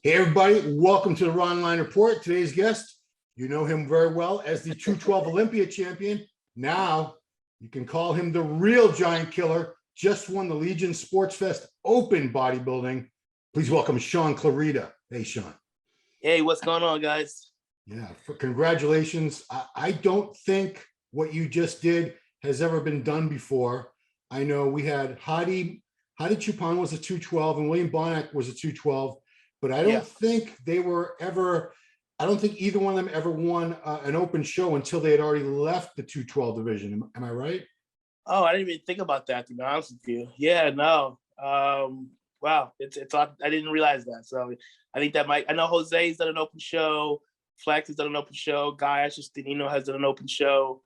Hey, everybody. Welcome to the Ron Line Report. Today's guest, you know him very well as the 212 Olympia champion. Now, you can call him the real giant killer. Just won the Legion Sports Fest Open Bodybuilding. Please welcome Shaun Clarida. Hey, Shaun. Hey, what's going on, guys? Yeah, congratulations. I don't think what you just did has ever been done before. I know we had Hadi Chupin was a 212 and William Bonac was a 212. But I don't think they were ever, I don't think either one of them ever won an open show until they had already left the 212 division. Am I right? Oh, I didn't even think about that, to be honest with you. Yeah, no. Wow, it's I didn't realize that. So I think that I know Jose's done an open show, Flex has done an open show, Guy Ashistinino has done an open show.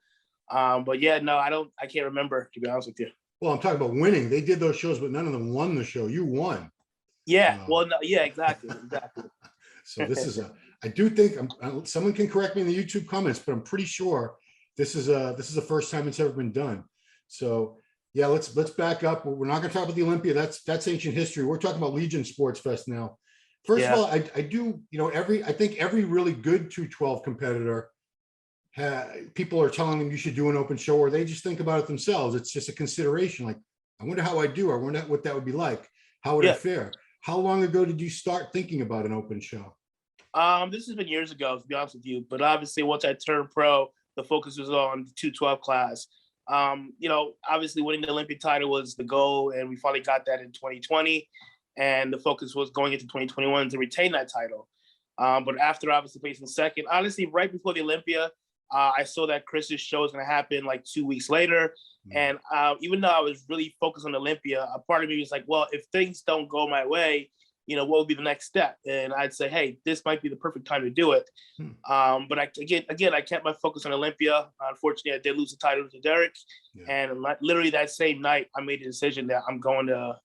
But yeah, no, I can't remember, to be honest with you. Well, I'm talking about winning. They did those shows, but none of them won the show. You won. Yeah, well, no, yeah, exactly. So this is I do think someone can correct me in the YouTube comments, but I'm pretty sure this is the first time it's ever been done. So yeah, let's back up. We're not going to talk about the Olympia. That's ancient history. We're talking about Legion Sports Fest now. First of all, I do, I think every really good 212 competitor, people are telling them you should do an open show, or they just think about it themselves. It's just a consideration. Like, I wonder how I do. I wonder what that would be like. How would I fare? How long ago did you start thinking about an open show? This has been years ago, to be honest with you. But obviously, once I turned pro, the focus was on the 212 class. Obviously winning the Olympic title was the goal, and we finally got that in 2020. And the focus was going into 2021 to retain that title. But after obviously placing second, honestly, right before the Olympia, I saw that Chris's show was going to happen like 2 weeks later. And even though I was really focused on Olympia, a part of me was like, well, if things don't go my way, what would be the next step? And I'd say, hey, this might be the perfect time to do it. But I kept my focus on Olympia. Unfortunately, I did lose the title to Derek. And literally that same night, I made the decision that I'm going to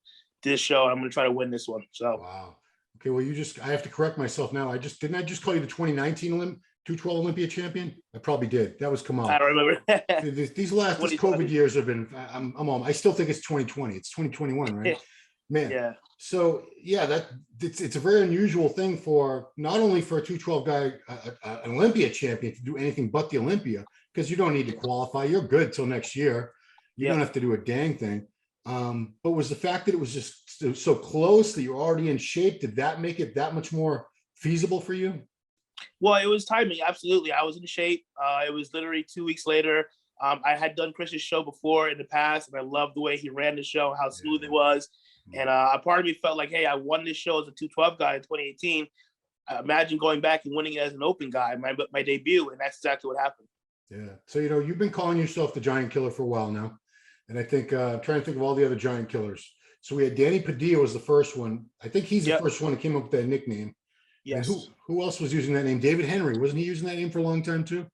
this show. I'm going to try to win this one. So wow. Okay, well, I have to correct myself now. Didn't I just call you the 2019 212 Olympia champion? I probably did. That was Kamal. I don't remember. These COVID years have been, I still think it's 2020. It's 2021, right? Man. Yeah. So yeah, it's a very unusual thing for not only for a 212 guy, an Olympia champion, to do anything but the Olympia, because you don't need to qualify. You're good till next year. You don't have to do a dang thing. But was the fact that it was just so close that you're already in shape, did that make it that much more feasible for you? Well, it was timing. Absolutely. I was in shape. It was literally 2 weeks later. I had done Chris's show before in the past, and I loved the way he ran the show, how smooth it was. And a part of me felt like, hey, I won this show as a 212 guy in 2018. Imagine going back and winning it as an open guy, my debut. And that's exactly what happened. Yeah. So, you've been calling yourself the giant killer for a while now. And I think, I'm trying to think of all the other giant killers. So we had Danny Padilla was the first one. I think he's the first one that came up with that nickname. Yes. And who else was using that name? David Henry. Wasn't he using that name for a long time too?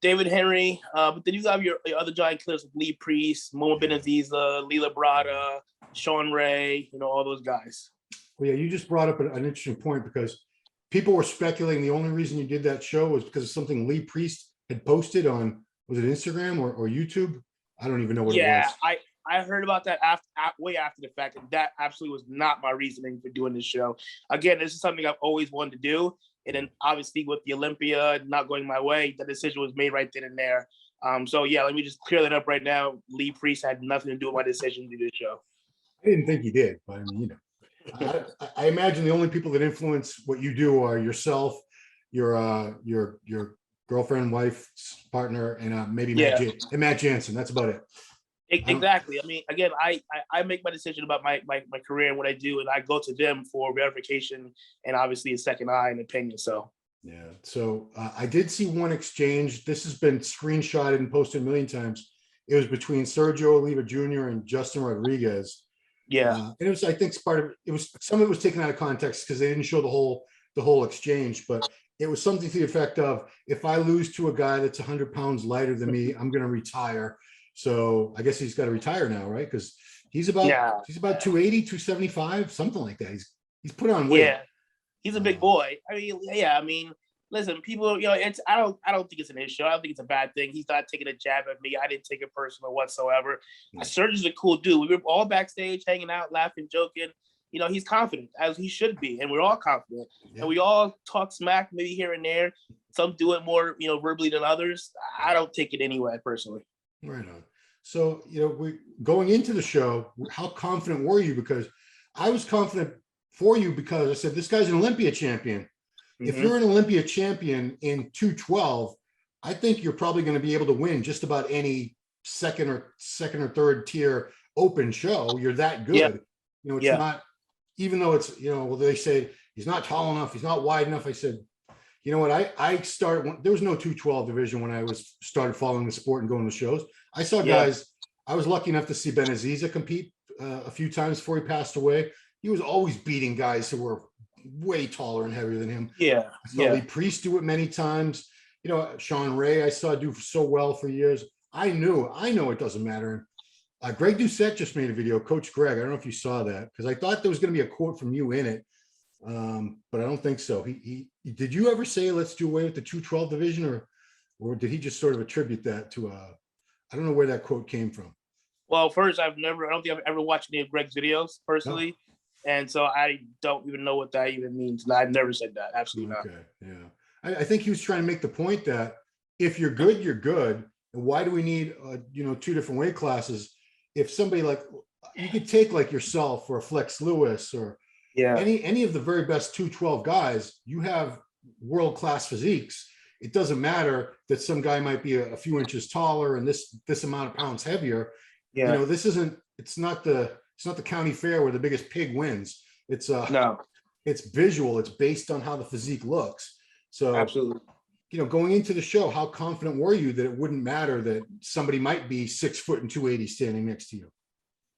David Henry. But then you have your other giant killers like Lee Priest, Momo Benaziza, Lila Brada, Sean Ray, all those guys. Well, yeah, you just brought up an interesting point, because people were speculating the only reason you did that show was because of something Lee Priest had posted on, was it Instagram or YouTube? I don't even know what it was. Yeah, I heard about that way after the fact, and that absolutely was not my reasoning for doing this show. Again, this is something I've always wanted to do. And then obviously with the Olympia not going my way, the decision was made right then and there. So yeah, let me just clear that up right now. Lee Priest had nothing to do with my decision to do this show. I didn't think he did, but I mean, I imagine the only people that influence what you do are yourself, your girlfriend, wife, partner, and maybe Matt Jansen. That's about it. Exactly. I mean, again, I make my decision about my career and what I do, and I go to them for verification and obviously a second eye and opinion. So yeah. So I did see one exchange. This has been screenshotted and posted a million times. It was between Sergio Oliva Jr. and Justin Rodriguez. Yeah. And it was, I think, some of it was taken out of context because they didn't show the whole exchange, but it was something to the effect of, if I lose to a guy that's 100 pounds lighter than me, I'm going to retire. So I guess he's got to retire now, right? Because he's about 280, 275, something like that. He's put on weight. Yeah, he's a big boy. I mean, listen, people, it's I don't think it's an issue. I don't think it's a bad thing. He's not taking a jab at me. I didn't take it personal whatsoever. Serge is a cool dude. We were all backstage hanging out, laughing, joking. you know, he's confident, as he should be, and we're all confident. Yeah. And we all talk smack maybe here and there. Some do it more, you know, verbally than others. I don't take it anyway, personally. Right on. So, you know, we going into the show, how confident were you? Because I was confident for you because I said, this guy's an Olympia champion. If you're an Olympia champion in 212, I think you're probably going to be able to win just about any second or third tier open show. You're that good. Yeah. You know, it's not, even though it's, you know, well, they say he's not tall enough, he's not wide enough. I said, you know what, I started, there was no 212 division when I started following the sport and going to shows. I saw guys, I was lucky enough to see Ben Aziza compete a few times before he passed away. He was always beating guys who were way taller and heavier than him. I saw Lee Priest do it many times. You know, Sean Ray, I saw do so well for years. I know it doesn't matter. Greg Doucette just made a video, Coach Greg. I don't know if you saw that, because I thought there was going to be a quote from you in it, but I don't think so. He did you ever say let's do away with the 212 division, or did he just sort of attribute that to I don't know where that quote came from. Well, first, I don't think I've ever watched any of Greg's videos personally. No. And so I don't even know what that even means. I've never said that. Absolutely not. Okay. Yeah. I think he was trying to make the point that if you're good, you're good. And why do we need, you know, two different weight classes? If somebody like, you could take like yourself or Flex Lewis or any of the very best 212 guys, you have world-class physiques. It doesn't matter that some guy might be a few inches taller and this amount of pounds heavier. You know, it's not the county fair where the biggest pig wins. It's it's visual. It's based on how the physique looks. So absolutely, you know, going into the show, how confident were you that it wouldn't matter that somebody might be 6 foot and 280 standing next to you?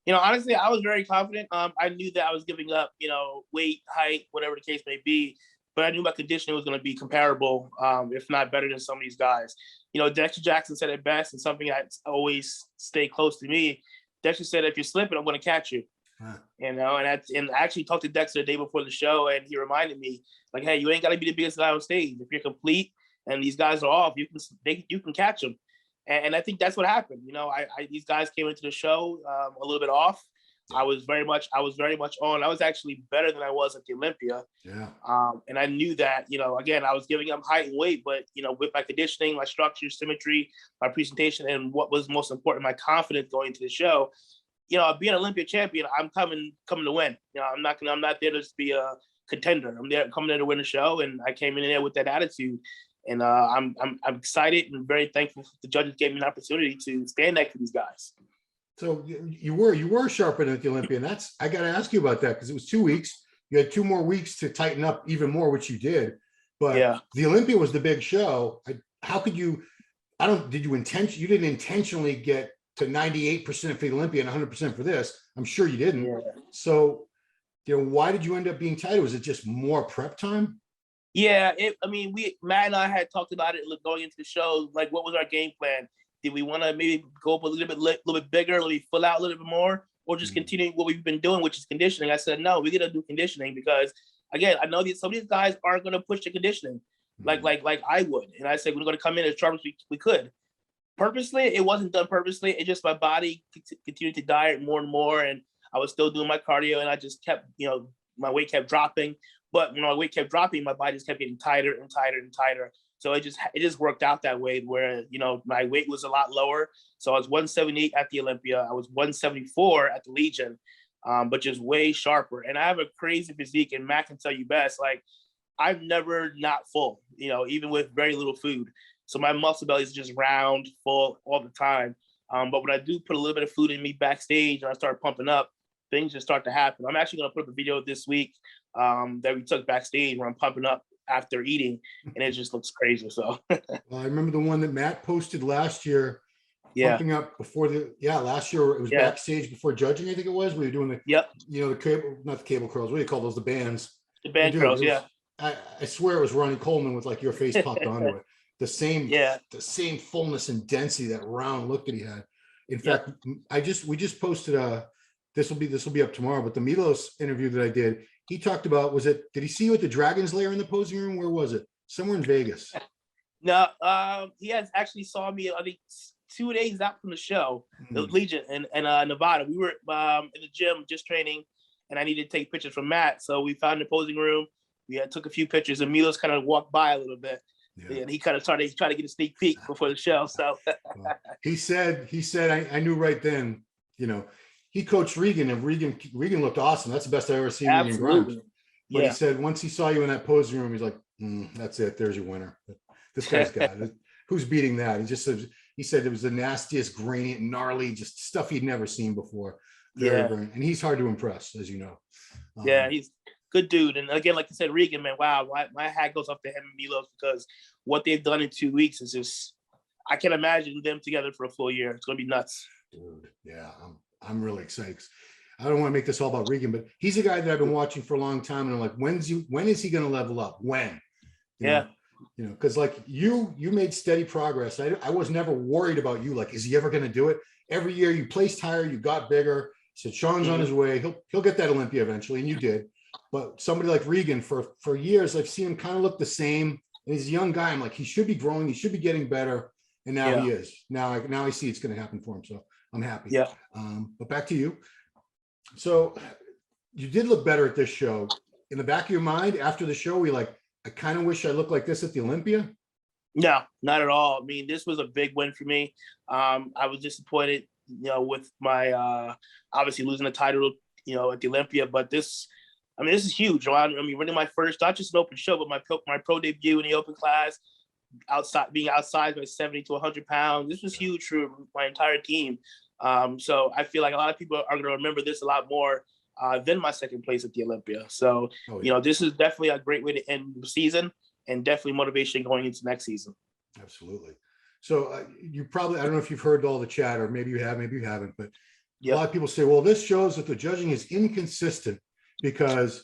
You know, honestly, I was very confident. I knew that I was giving up, you know, weight, height, whatever the case may be, but I knew my conditioning was going to be comparable, if not better than some of these guys. You know, Dexter Jackson said it best, and something that always stay close to me. Dexter said, if you're slipping, I'm going to catch you. You know, and I actually talked to Dexter the day before the show, and he reminded me, like, hey, you ain't got to be the biggest guy on stage. If you're complete and these guys are off, you can catch them. And I think that's what happened. You know, these guys came into the show a little bit off. I was very much on. I was actually better than I was at the Olympia. And I knew that, you know, again, I was giving up height and weight, but, you know, with my conditioning, my structure, symmetry, my presentation, and what was most important, my confidence going into the show, you know, being an Olympia champion, I'm coming to win. You know, I'm not there to just be a contender. I'm coming there to win the show, and I came in there with that attitude. And I'm excited and very thankful the judges gave me an opportunity to stand next to these guys. So you were sharper than at the Olympia, and I got to ask you about that, because it was 2 weeks. You had 2 more weeks to tighten up even more, which you did. But the Olympia was the big show. How could you? You didn't intentionally get to 98% for the Olympia and 100% for this. I'm sure you didn't. So, you know, why did you end up being tighter? Was it just more prep time? Yeah, Matt and I had talked about it going into the show. Like, what was our game plan? Did we want to maybe go up a little bit bigger, a little bit full out a little bit more, or just continue what we've been doing, which is conditioning? I said, no, we're gonna do conditioning because, again, I know that some of these guys aren't gonna push the conditioning like I would. And I said we're gonna come in as sharp as we could. Purposely, it wasn't done purposely. It just my body continued to diet more and more, and I was still doing my cardio, and I just kept, you know, my weight kept dropping. But when my weight kept dropping, my body just kept getting tighter and tighter and tighter. So it just worked out that way where, you know, my weight was a lot lower. So I was 178 at the Olympia. I was 174 at the Legion, but just way sharper. And I have a crazy physique, and Matt can tell you best. Like, I'm never not full, you know, even with very little food. So my muscle belly is just round, full all the time. But when I do put a little bit of food in me backstage and I start pumping up, things just start to happen. I'm actually going to put up a video this week that we took backstage where I'm pumping up after eating, and it just looks crazy. So I remember the one that Matt posted last year, pumping up before last year it was backstage before judging. I think it was. We were doing the you know, the cable, not the cable curls. What do you call those? The bands. The band curls. I swear it was Ronnie Coleman with like your face popped onto it. The same fullness and density, that round look that he had. In fact, we just posted this will be up tomorrow, but the Milos interview that I did, he talked about, did he see you at the Dragon's Lair in the posing room? Where was it? Somewhere in Vegas. No, he has actually saw me, I think, 2 days out from the show, the Legion in Nevada. We were in the gym just training, and I needed to take pictures from Matt. So we found the posing room. We took a few pictures, and Milos kind of walked by a little bit. Yeah. And he kind of started trying to get a sneak peek before the show. So well, he said, I knew right then, he coached Regan, and Regan looked awesome. That's the best I ever seen Regan Grimes. But he said once he saw you in that posing room, he's like, that's it. There's your winner. This guy's got it. Who's beating that? He said it was the nastiest, grainy, gnarly, just stuff he'd never seen before. And he's hard to impress, as you know. He's good dude. And again, like you said, Regan, man, wow, my hat goes off to him and Milos, because what they've done in 2 weeks is just, I can't imagine them together for a full year. It's going to be nuts. Dude, yeah, I'm really excited. I don't want to make this all about Regan, but he's a guy that I've been watching for a long time. And I'm like, when is he going to level up? When? Because like you made steady progress. I was never worried about you. Like, is he ever going to do it? Every year you placed higher, you got bigger. Said Shaun's on his way. He'll get that Olympia eventually, and you did. But somebody like Regan, for years, I've seen him kind of look the same. And he's a young guy. I'm like, he should be growing. He should be getting better. And now he is. Now I see it's going to happen for him. So I'm happy. Yeah. But back to you. So you did look better at this show. In the back of your mind, after the show, we like, I kind of wish I looked like this at the Olympia. No, not at all. I mean, this was a big win for me. I was disappointed, with my obviously losing the title, at the Olympia. But this is huge. I mean, winning my first, not just an open show, but my pro debut in the open class, being outside by 70 to 100 pounds. This was huge for my entire team. So I feel like a lot of people are going to remember this a lot more than my second place at the Olympia. So, this is definitely a great way to end the season, and definitely motivation going into next season. Absolutely. So you probably, I don't know if you've heard all the chat, or maybe you have, maybe you haven't, but a lot of people say, well, this shows that the judging is inconsistent, because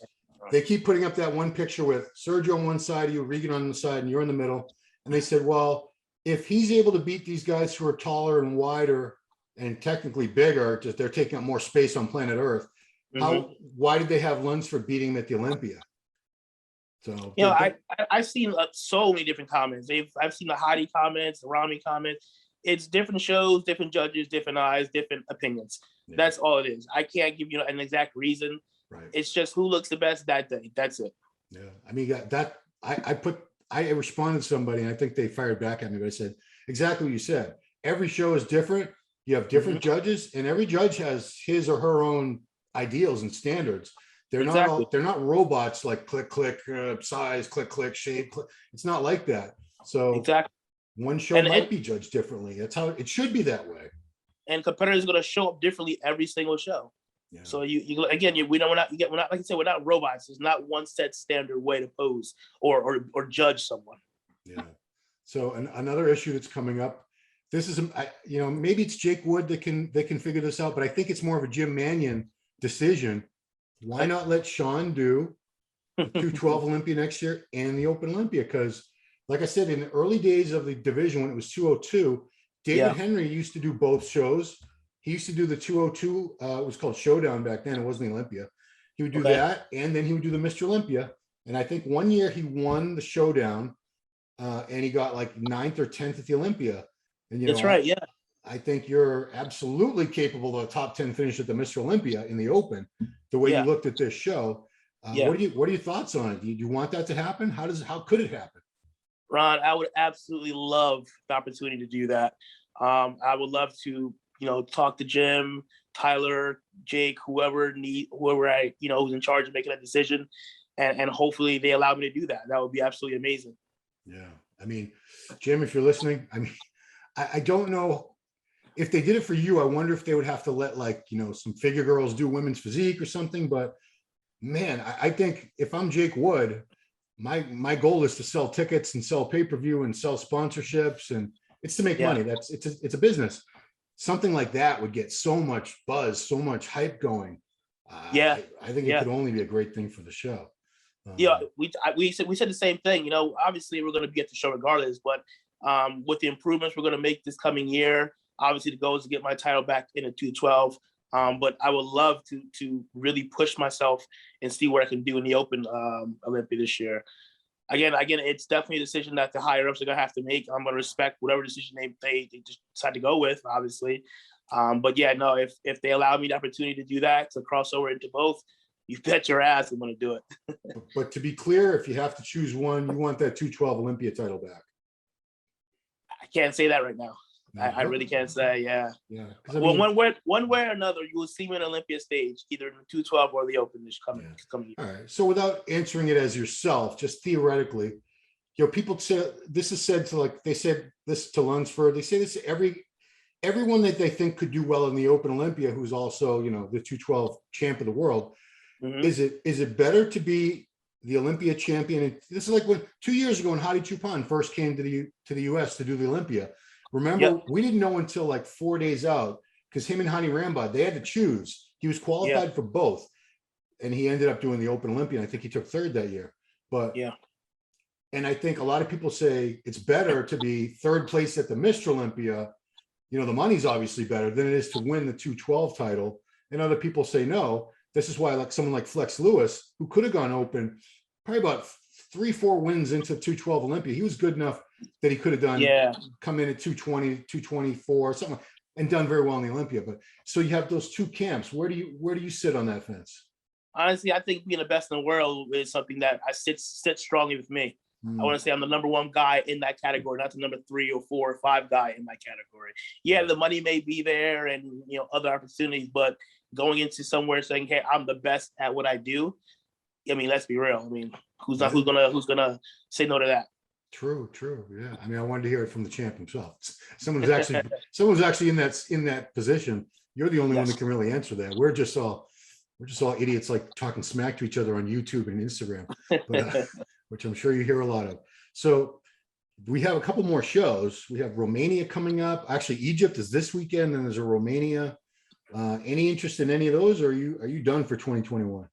they keep putting up that one picture with Sergio on one side of you, Regan on the side, and you're in the middle. And they said, well, if he's able to beat these guys who are taller and wider and technically bigger, just they're taking up more space on planet Earth, why did they have Lunsford beating him at the Olympia? So I've seen so many different comments. I've seen the Hadi comments, the Rami comments. It's different shows, different judges, different eyes, different opinions. Yeah. That's all it is. I can't give you an exact reason. Right. It's just who looks the best that day. That's it. Yeah. I mean, I responded to somebody, and I think they fired back at me, but I said exactly what you said. Every show is different. You have different judges, and every judge has his or her own ideals and standards. They're not robots like click, click, size, click, click, shape. Click. It's not like that. So one show might be judged differently. That's how it should be that way. And competitors are going to show up differently every single show. Yeah. So we're not robots. There's not one set standard way to pose or judge someone. Yeah. So another issue that's coming up. This is maybe it's Jake Wood that can figure this out, but I think it's more of a Jim Mannion decision. Why not let Shaun do the 212 Olympia next year and the Open Olympia? Because, like I said, in the early days of the division, when it was 202, David Henry used to do both shows. He used to do the 202. It was called Showdown back then. It wasn't the Olympia. He would do that, and then he would do the Mr. Olympia. And I think one year he won the Showdown, and he got like 9th or 10th at the Olympia. And that's right. Yeah. I think you're absolutely capable of a top 10 finish at the Mr. Olympia in the Open, the way you looked at this show. What are your thoughts on it? Do you want that to happen? How could it happen? Ron, I would absolutely love the opportunity to do that. I would love to, talk to Jim, Tyler, Jake, whoever who's in charge of making a decision, and hopefully they allow me to do that. That would be absolutely amazing. Yeah. I mean, Jim, if you're listening, I don't know. If they did it for you, I wonder if they would have to let some figure girls do women's physique or something. But man, I think if I'm Jake Wood, my goal is to sell tickets and sell pay-per-view and sell sponsorships, and it's to make money. It's a business. Something like that would get so much buzz, so much hype going. I think it could only be a great thing for the show. We said the same thing. Obviously we're going to be at the show regardless, but with the improvements we're going to make this coming year. Obviously, the goal is to get my title back in a 212. But I would love to really push myself and see what I can do in the Open Olympia this year. Again, it's definitely a decision that the higher ups are going to have to make. I'm going to respect whatever decision they decide to go with, obviously. But if they allow me the opportunity to do that, to cross over into both, you bet your ass I'm going to do it. But to be clear, if you have to choose one, you want that 212 Olympia title back. I can't say that right now. No, I really can't say. Yeah. Yeah. Well, one way or another, you will see me on Olympia stage, either in the 212 or the Open this coming year. All right. So without answering it as yourself, just theoretically, people say this is said to, like, they said this to Lunsford. They say this to everyone that they think could do well in the Open Olympia, who's also, the 212 champ of the world. Mm-hmm. Is it better to be the Olympia champion? And this is like when 2 years ago when Hadi Choopan first came to the US to do the Olympia. Remember, we didn't know until like 4 days out, because him and Hani Rambod, they had to choose. He was qualified for both, and he ended up doing the Open Olympia. I think he took third that year. But and I think a lot of people say it's better to be third place at the Mr. Olympia. The money's obviously better than it is to win the 212 title. And other people say no. This is why, like, someone like Flex Lewis, who could have gone Open, probably about 3-4 wins into 212 Olympia, he was good enough that he could have done come in at 220, 224, something, and done very well in the Olympia. But so you have those two camps. Where do you sit on that fence? Honestly, I think being the best in the world is something that I sit strongly with me. I want to say I'm the number one guy in that category, not the number 3 or 4 or 5 guy in my category. Yeah, the money may be there and other opportunities, but going into somewhere saying, "Hey, I'm the best at what I do," I mean, let's be real. I mean, who's gonna say no to that? True. Yeah. I mean, I wanted to hear it from the champ himself. Someone's actually in that position. You're the only one that can really answer that. We're just all idiots, like talking smack to each other on YouTube and Instagram, but, which I'm sure you hear a lot of. So we have a couple more shows. We have Romania coming up. Actually, Egypt is this weekend, and there's a Romania. Any interest in any of those, or are you done for 2021?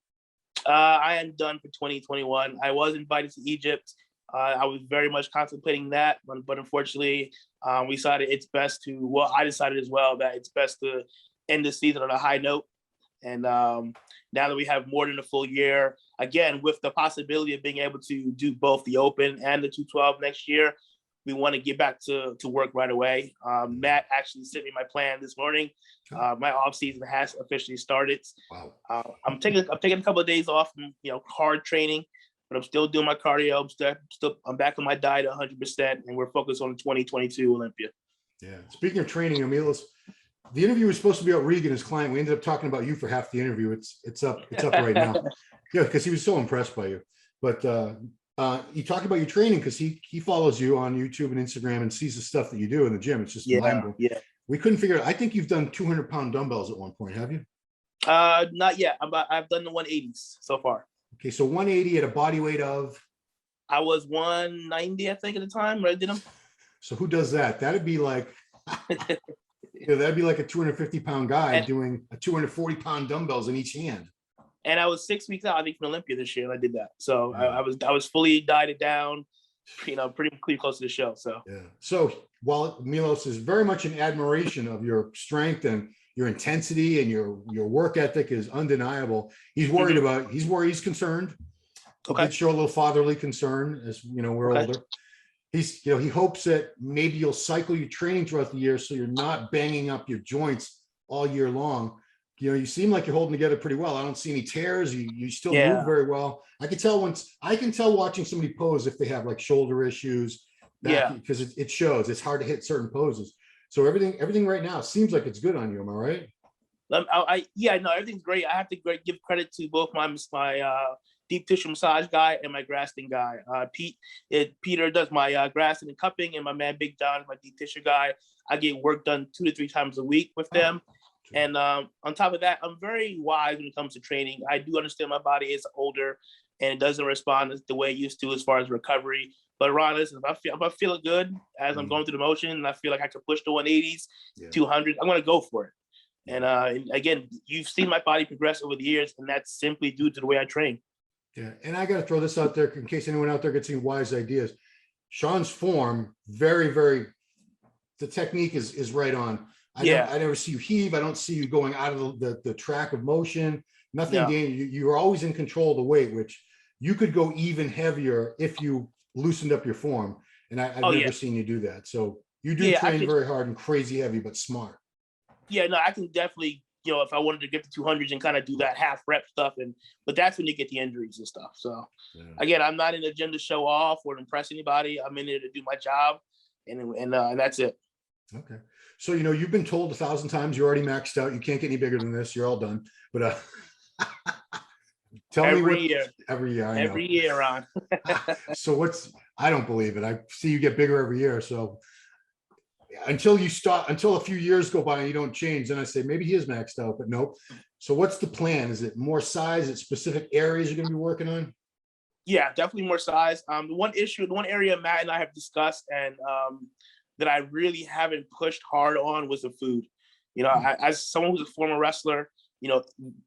I am done for 2021. I was invited to Egypt. I was very much contemplating that, but unfortunately, we decided it's best to. Well, I decided as well that it's best to end the season on a high note. And now that we have more than a full year, again, with the possibility of being able to do both the Open and the 212 next year, we want to get back to work right away. Matt actually sent me my plan this morning. My off season has officially started. Wow. I'm taking a couple of days off from hard training, but I'm still doing my cardio. I'm back on my diet 100%, and we're focused on the 2022 Olympia. Yeah. Speaking of training, Emilis, the interview was supposed to be about Regan, his client. We ended up talking about you for half the interview. It's up right now. Yeah, because he was so impressed by you. But you talk about your training because he follows you on YouTube and Instagram and sees the stuff that you do in the gym. It's just mind-blowing. Yeah. We couldn't figure it out. I think you've done 200-pound dumbbells at one point, have you? Not yet. I've done the 180s so far. Okay, so 180 at a body weight of? I was 190, I think, at the time when I did them. So who does that? That'd be like that'd be like a 250-pound guy doing a 240-pound dumbbells in each hand. And I was 6 weeks out, I think, from Olympia this year, and I did that. So I was fully dieted down, pretty close to the show. So So while Milos is very much in admiration of your strength and your intensity and your work ethic is undeniable, he's worried about. He's concerned. Okay, show a little fatherly concern as we're older. He hopes that maybe you'll cycle your training throughout the year so you're not banging up your joints all year long. You seem like you're holding together pretty well. I don't see any tears. You still move very well. I can tell watching somebody pose if they have like shoulder issues. Because it shows. It's hard to hit certain poses. So everything right now seems like it's good on you. Am I right? Everything's great. I have to give credit to both my deep tissue massage guy and my Graston guy. Peter does my Graston and cupping, and my man Big John is my deep tissue guy. I get work done 2 to 3 times a week with them. And on top of that, I'm very wise when it comes to training. I do understand my body is older and it doesn't respond the way it used to as far as recovery. But Ron, listen, if I feel good as I'm going through the motion and I feel like I can push the 180s, 200, I'm going to go for it. And again, you've seen my body progress over the years, and that's simply due to the way I train. Yeah, and I got to throw this out there in case anyone out there gets any wise ideas. Shaun's form, very, very, the technique is right on. I never see you heave. I don't see you going out of the track of motion. Nothing. You're always in control of the weight, which you could go even heavier if you loosened up your form. And I've never seen you do that. So you do train very hard and crazy heavy, but smart. Yeah, no, I can definitely if I wanted to get to 200s and kind of do that half rep stuff, but that's when you get the injuries and stuff. So again, I'm not in the gym to show off or impress anybody. I'm in there to do my job, and that's it. Okay. So, you've been told 1,000 times you're already maxed out. You can't get any bigger than this. You're all done. But tell me what every year. I know. Every year, Ron. So I don't believe it. I see you get bigger every year. So until a few years go by and you don't change, then I say maybe he is maxed out, but nope. So what's the plan? Is it more size? Is it specific areas you're going to be working on? Yeah, definitely more size. The one area Matt and I have discussed and that I really haven't pushed hard on was the food. As someone who's a former wrestler,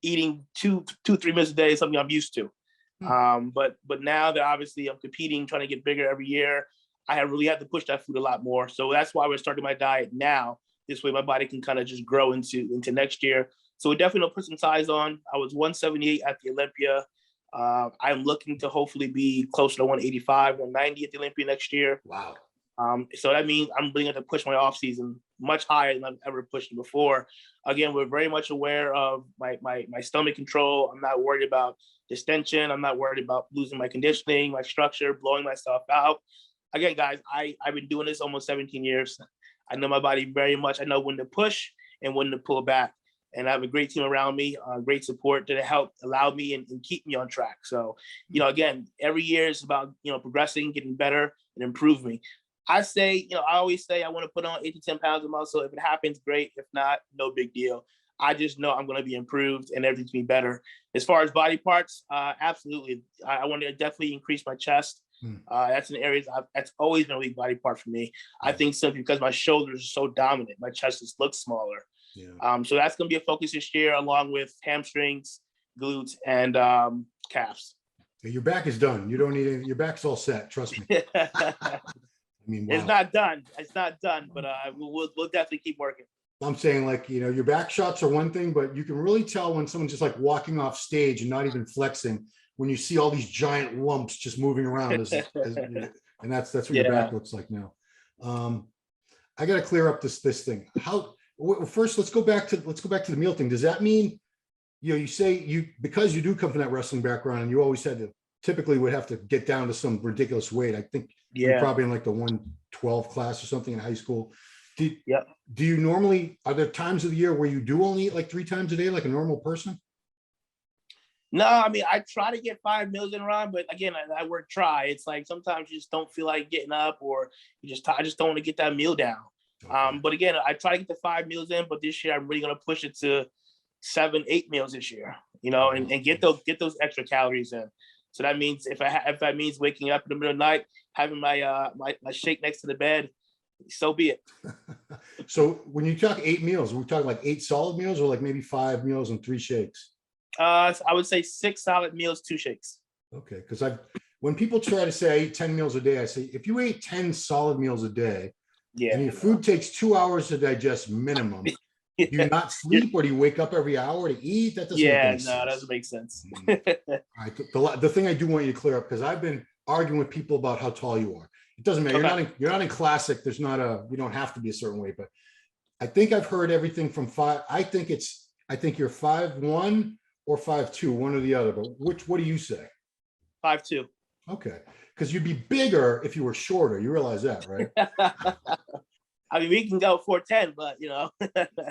eating 2-3 meals a day is something I'm used to. But now that obviously I'm competing, trying to get bigger every year, I have really had to push that food a lot more. So that's why we're starting my diet now. This way my body can kind of just grow into next year. So we definitely will put some size on. I was 178 at the Olympia. I'm looking to hopefully be closer to 185, 190 at the Olympia next year. Wow. So that means I'm really going to push my off season much higher than I've ever pushed before. Again, we're very much aware of my stomach control. I'm not worried about distension. I'm not worried about losing my conditioning, my structure, blowing myself out. Again, guys, I've been doing this almost 17 years. I know my body very much. I know when to push and when to pull back. And I have a great team around me, great support to help allow me and keep me on track. So, again, every year is about, progressing, getting better and improving. I always say I want to put on 8 to 10 pounds of muscle. If it happens, great. If not, no big deal. I just know I'm going to be improved and everything's going to be better. As far as body parts, absolutely. I want to definitely increase my chest. That's an area that's always been a weak body part for me. I think simply because my shoulders are so dominant, my chest just looks smaller. Yeah. So that's going to be a focus this year, along with hamstrings, glutes, and calves. Your back is done. You don't need it. Your back's all set. Trust me. I mean, wow. It's not done. It's not done, but we'll definitely keep working. I'm saying, your back shots are one thing, but you can really tell when someone's just like walking off stage and not even flexing when you see all these giant lumps just moving around, and that's what your back looks like now. I got to clear up this thing. First, let's go back to the meal thing. Does that mean, you say because you do come from that wrestling background and you always had to typically would have to get down to some ridiculous weight. I think you're probably in like the 112 class or something in high school. Do you normally, are there times of the year where you do only eat like 3 times a day like a normal person? No, I mean, I try to get 5 meals in, Ron, but again, I work try. It's like sometimes you just don't feel like getting up, or I just don't want to get that meal down. Okay. But again, I try to get the 5 meals in, but this year I'm really going to push it to 7-8 meals this year, and get those extra calories in. So that means if that means waking up in the middle of the night, having my shake next to the bed, so be it. So when you talk 8 meals, we're talking like 8 solid meals, or like maybe 5 meals and 3 shakes? I would say 6 solid meals, 2 shakes. Okay, because when people try to say I eat 10 meals a day, I say if you ate 10 solid meals a day, and your food takes 2 hours to digest minimum, do you not sleep, or do you wake up every hour to eat? That doesn't make any sense. That doesn't make sense. All right, the thing I do want you to clear up, because I've been arguing with people about how tall you are. It doesn't matter. Okay. You're not in classic. There's not you don't have to be a certain weight, but I think I've heard everything from 5. I think you're 5'1" or 5'2", one or the other. But what do you say? 5'2". Okay, because you'd be bigger if you were shorter. You realize that, right? I mean, we can go 4'10", but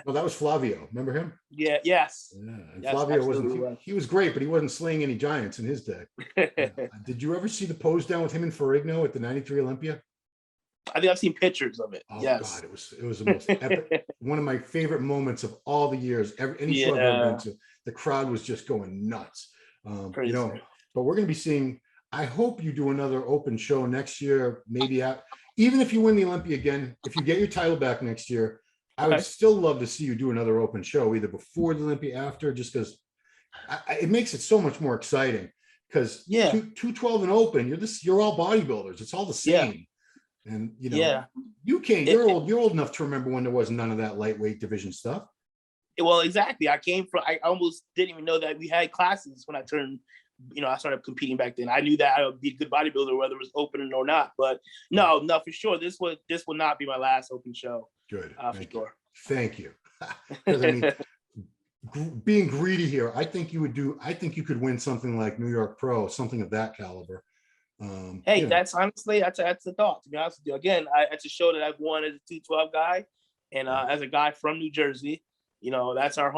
Well, that was Flavio. Remember him? Yeah. Yes. Yeah. And yes, Flavio wasn't. He was great, but he wasn't slaying any giants in his day. Yeah. Did you ever see the pose down with him and Ferrigno at the '93 Olympia? I think I've seen pictures of it. Oh, yes. God, it was the most epic. One of my favorite moments of all the years. Any show I've ever been to, the crowd was just going nuts. But we're going to be seeing. I hope you do another open show next year, maybe even if you win the Olympia again, if you get your title back next year, I would still love to see you do another open show, either before the Olympia, after, just because it makes it so much more exciting. Because 212 and open, you're all bodybuilders. It's all the same. Yeah. And you can't. You're old enough to remember when there was none of that lightweight division stuff. Well, exactly. I almost didn't even know that we had classes when I started competing back then. I knew that I would be a good bodybuilder, whether it was open or not. But no, for sure. This will not be my last open show. Good. For sure. Thank you. Because I mean, being greedy here, I think you could win something like New York Pro, something of that caliber. Hey, that's honestly, that's the thought, to be honest with you. Again, it's a show that I've won as a 212 guy, and as a guy from New Jersey, that's our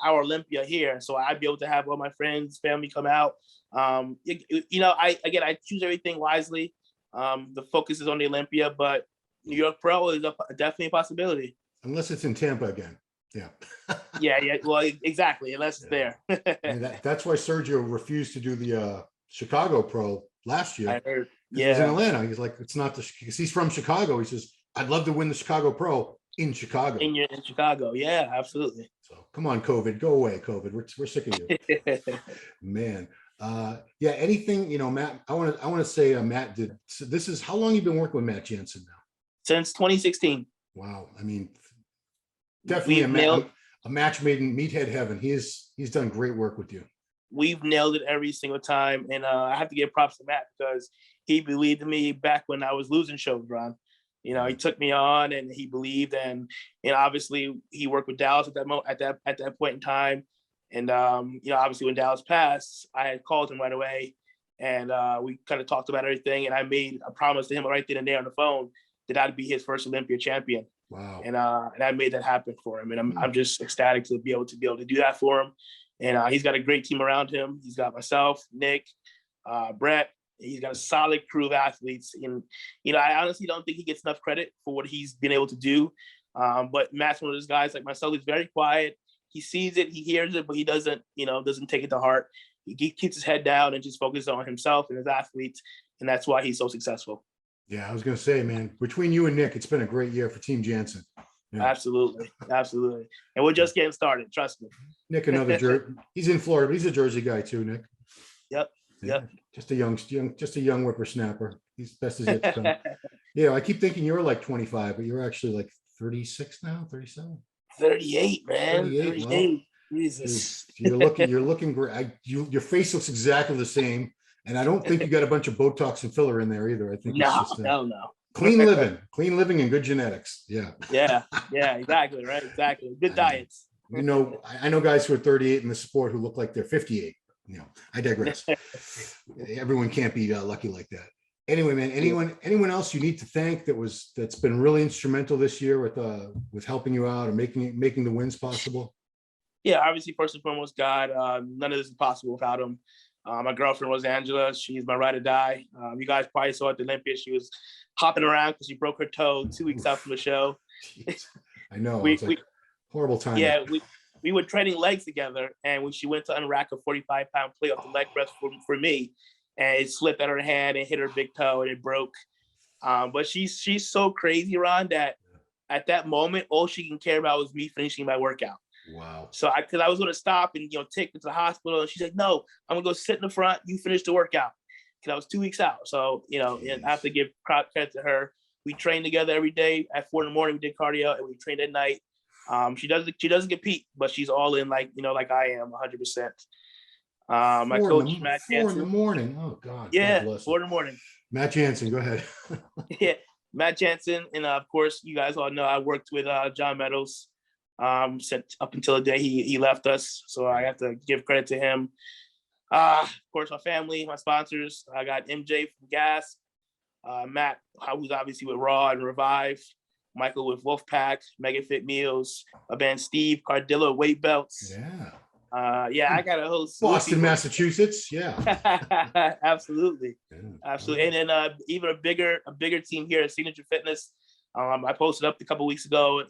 Olympia here. So I'd be able to have all my friends, family come out. I choose everything wisely. The focus is on the Olympia, but New York Pro is definitely a possibility. Unless it's in Tampa again. Yeah. yeah. Well, exactly. Unless it's there. I mean, that's why Sergio refused to do the Chicago Pro last year. I heard. He was in Atlanta. He's like, it's not because he's from Chicago. He says, I'd love to win the Chicago Pro in Chicago. In Chicago. Yeah, absolutely. So come on, COVID, go away, COVID. We're sick of you. Man. Anything, Matt, I want to say Matt did, so this is how long you've been working with Matt Jansen now? Since 2016. Wow. I mean, definitely a match made in meathead heaven. He's done great work with you. We've nailed it every single time. And I have to give props to Matt because he believed in me back when I was losing shows, Ron. He took me on and he believed, and obviously he worked with Dallas at that point in time. And obviously when Dallas passed, I had called him right away, and we kind of talked about everything. And I made a promise to him right then and there on the phone that I'd be his first Olympia champion. Wow. And I made that happen for him, and I'm just ecstatic to be able to do that for him. And he's got a great team around him. He's got myself, Nick, Brett. He's got a solid crew of athletes. And, I honestly don't think he gets enough credit for what he's been able to do. But Matt's one of those guys like myself. He's very quiet. He sees it, he hears it, but he doesn't take it to heart. He keeps his head down and just focuses on himself and his athletes. And that's why he's so successful. Yeah, I was going to say, man, between you and Nick, it's been a great year for Team Jansen. Yeah. Absolutely. And we're just getting started. Trust me. Nick, he's in Florida, but he's a Jersey guy too, Nick. Yep. Just a young whippersnapper. He's best as yet to come. Yeah, I keep thinking you're like 25, but you're actually like 36 now, 37. 38, man. 38. Well, Jesus. You're looking great. Your face looks exactly the same. And I don't think you got a bunch of Botox and filler in there either. I think it's just no. Clean living and good genetics. Yeah. Yeah, exactly. Right. Exactly. Good diets. I know guys who are 38 in the sport who look like they're 58. I digress. Everyone can't be lucky like that. Anyway, man, anyone else you need to thank that's been really instrumental this year with helping you out and making the wins possible? Yeah, obviously, first and foremost, God. None of this is possible without him. My girlfriend was Angela. She's my ride or die. You guys probably saw at the Olympia. She was hopping around because she broke her toe 2 weeks out from the show. Jeez. I know. Horrible time. Yeah, we were training legs together, and when she went to unrack a 45-pound plate off the leg press for me, and it slipped out of her hand and hit her big toe, and it broke. But she's so crazy, Ron, that at that moment, all she can care about was me finishing my workout. Wow. So because I was going to stop and take her to the hospital, and she's like, "No, I'm gonna go sit in the front. You finish the workout." Because I was 2 weeks out. So and I have to give credit to her. We trained together every day. At 4 a.m, we did cardio, and we trained at night. She doesn't compete, but she's all in like I am 100%. My coach, Matt Jansen. 4 in the morning. Oh God. Yeah, God 4 in the morning. Matt Jansen, go ahead. Yeah, Matt Jansen, and of course, you guys all know I worked with John Meadows up until the day he left us. So I have to give credit to him. Of course, my family, my sponsors. I got MJ from Gas, Matt, who's obviously with Raw and Revive, Michael with Wolfpack, Mega Fit Meals, my band Steve Cardillo Weight Belts. Yeah. I got a whole Boston, Massachusetts. Yeah. Absolutely. And then even a bigger team here at Signature Fitness. I posted up a couple weeks ago.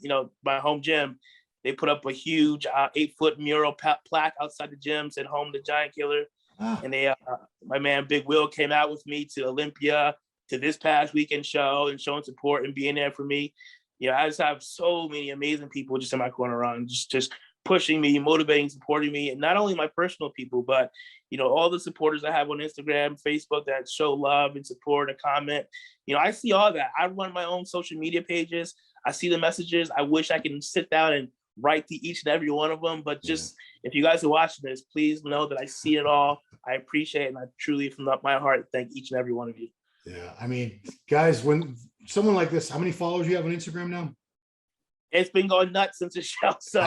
My home gym, they put up a huge 8-foot mural plaque outside the gym, said "Home to Giant Killer." And they, my man Big Will came out with me to Olympia, to this past weekend show, and showing support and being there for me. I just have so many amazing people just in my corner on, just pushing me, motivating, supporting me, and not only my personal people, but all the supporters I have on Instagram, Facebook that show love and support and comment. I see all that. I run my own social media pages. I see the messages. I wish I can sit down and write to each and every one of them, but just if you guys are watching this, please know that I see it all. I appreciate it, and I truly, from my heart, thank each and every one of you. Yeah, I mean, guys, when someone like this, how many followers do you have on Instagram now? It's been going nuts since the show. So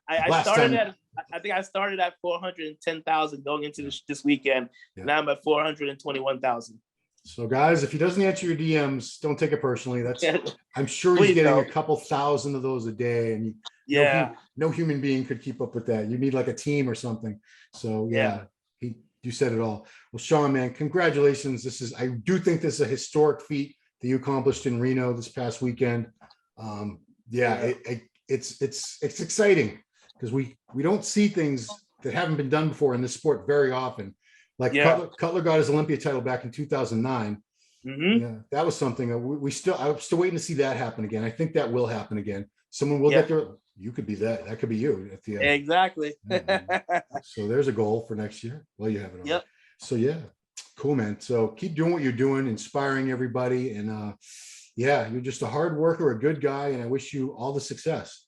I Last started time, I think I started at 410,000 going into this weekend. Yeah. Now I'm at 421,000. so guys, if he doesn't answer your DMs, don't take it personally. I'm sure he's Please getting don't. a couple thousand of those a day, and Yeah. no human being could keep up with that. You need like a team or something. So Yeah. you said it all. Well, Shaun, man, congratulations. I do think this is a historic feat that you accomplished in Reno this past weekend. It's exciting because we don't see things that haven't been done before in this sport very often. Like Yeah. Cutler got his Olympia title back in 2009. Mm-hmm. Yeah, that was something I'm still waiting to see that happen again. I think that will happen again. Someone will get there. You could be that. That could be you at the end. Exactly. So there's a goal for next year. Well, you have it on. Yep. So yeah, cool, man. So keep doing what you're doing, inspiring everybody. And you're just a hard worker, a good guy, and I wish you all the success.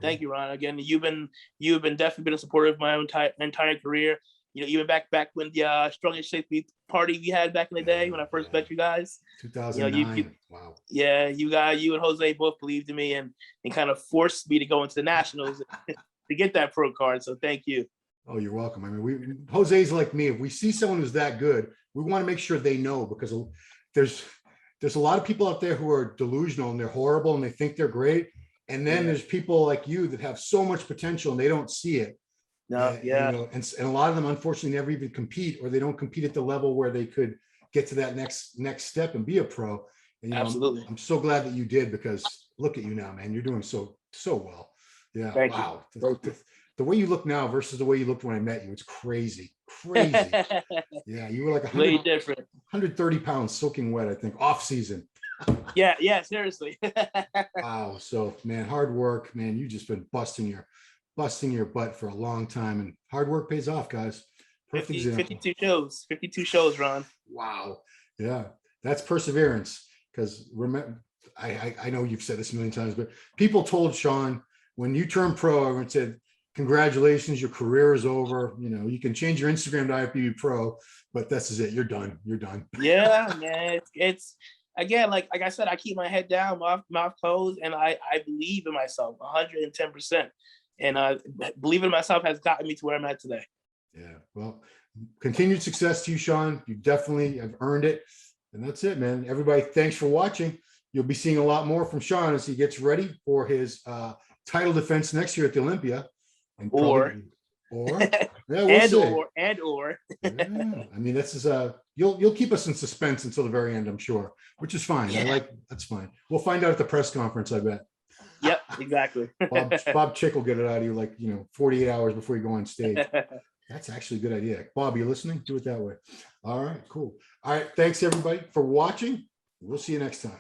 Thank you, Ron. Again, you've definitely been a supporter of my entire career. You know, even back when the Strongest Shape party we had back in the day when I first met you guys. 2009. Wow. Yeah, you and Jose both believed in me and kind of forced me to go into the nationals to get that pro card. So thank you. Oh, you're welcome. I mean, Jose's like me. If we see someone who's that good, we want to make sure they know, because there's a lot of people out there who are delusional and they're horrible and they think they're great. And then there's people like you that have so much potential and they don't see it. No, and a lot of them unfortunately never even compete, or they don't compete at the level where they could get to that next step and be a pro. And, absolutely. I'm so glad that you did, because look at you now, man. You're doing so well. Yeah. Thank wow. you. The way you look now versus the way you looked when I met you, it's crazy. Yeah, you were like 100, way different. 130 pounds soaking wet, I think, off season. Yeah, seriously. Wow. So man, hard work, man. You've just been busting your butt for a long time, and hard work pays off, guys. Perfect example. 52 shows, Ron. Wow. Yeah, that's perseverance. Because remember, I know you've said this a million times, but people told Shaun when you turned pro, everyone said, congratulations, your career is over. You know, you can change your Instagram to IFBB pro, but this is it. You're done. Yeah, man. It's again, like I said, I keep my head down, mouth closed, and I believe in myself 110%. And believing in myself has gotten me to where I'm at today. Yeah. Well, continued success to you, Shaun. You definitely have earned it. And that's it, man. Everybody, thanks for watching. You'll be seeing a lot more from Shaun as he gets ready for his title defense next year at the Olympia. And yeah, I mean, this is you'll keep us in suspense until the very end, I'm sure, which is fine. Yeah. That's fine. We'll find out at the press conference, I bet. Yep, exactly. Bob Chick will get it out of you like 48 hours before you go on stage. That's actually a good idea. Bob, you listening? Do it that way. All right, cool. All right, thanks everybody for watching. We'll see you next time.